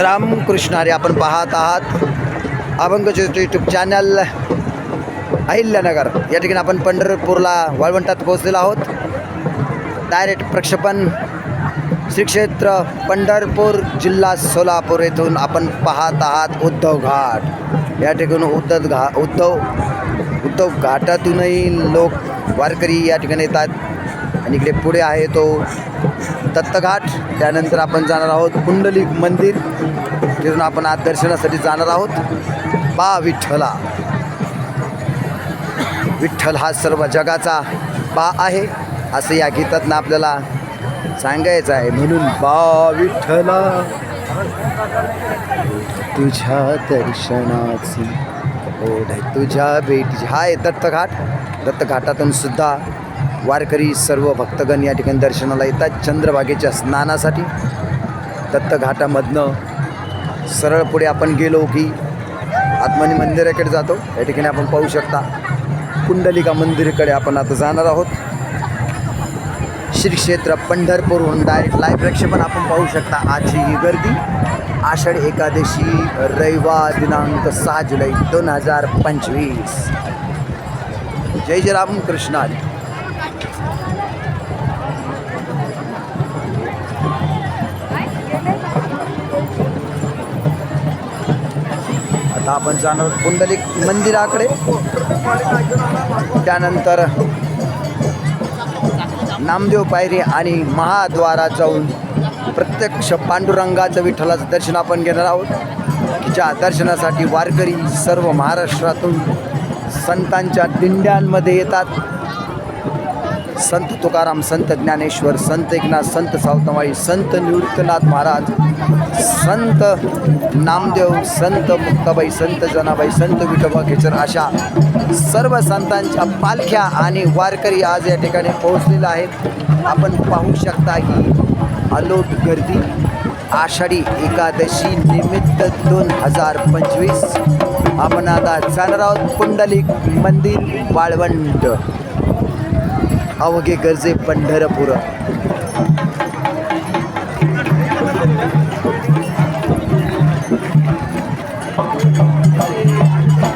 रामकृष्ण हरी. आपण पाहत आहात अभंग यूट्यूब चॅनल अहिल्यानगर. या ठिकाणी आपण पंढरपूरला वाळवंटात पोहोचलेलो आहोत. डायरेक्ट प्रक्षेपण श्री क्षेत्र पंढरपूर जिल्हा सोलापूर येथून आपण पाहत आहात उद्धव घाट. या ठिकाणी उद्धव घाटातूनही लोक वारकरी या ठिकाणी येतात. आणि इकडे पुढे आहे तो दत्तघाट. त्यानंतर आपण जाणार आहोत पुंडलिक मंदिर. तिथून आपण आज दर्शनासाठी जाणार आहोत बा विठ्ठला. विठ्ठल हा सर्व जगाचा बा आहे असं या गीतातनं आपल्याला सांगायचं आहे. म्हणून बा विठ्ठला तुझ्या दर्शनाची ओढ तुझ्या भेटीची. हा आहे दत्तघाट. दत्तघाटातून सुद्धा वारकरी सर्व भक्तगण या ठिकाणी दर्शनाला येतात चंद्रभागेच्या स्नानासाठी. दत्तघाटामधनं सरळ पुढे आपण गेलो की आत्मनी मंदिराकडे जातो. या ठिकाणी आपण पाहू शकता पुंडलिका मंदिराकडे आपण आता जाणार आहोत. श्री क्षेत्र पंढरपूरहून डायरेक्ट लाईव्ह प्रक्षेपण आपण पाहू शकता. आजची ही गर्दी आषाढ एकादशी रविवार दिनांक 6 जुलै 2025. जय जय रामकृष्ण हरी. आता आपण जाणार पुंडलिक मंदिराकडे. त्यानंतर नामदेव पायरी आणि महाद्वारात जाऊन प्रत्यक्ष पांडुरंगाचं विठ्ठलाचं दर्शन आपण घेणार आहोत. ज्या दर्शनासाठी वारकरी सर्व महाराष्ट्रातून संतांच्या दिंड्यांमध्ये येतात. संत तुकाराम, संत ज्ञानेश्वर, संत एकनाथ, संत सावतमाळी, संत निवृत्तनाथ महाराज, संत नामदेव, संत मुक्ताबाई, संत जनाबाई, संत विठोबा खेचर अशा सर्व संतांच्या पालख्या आणि वारकरी आज या ठिकाणी पोहोचलेल्या आहेत. आपण पाहू शकता ही अलोट गर्दी आषाढी एकादशी निमित्त 2025. आपण आता जाणार आहोत पुंडलिक मंदिर वाळवंट. अवघे गरजे पंढरपूर.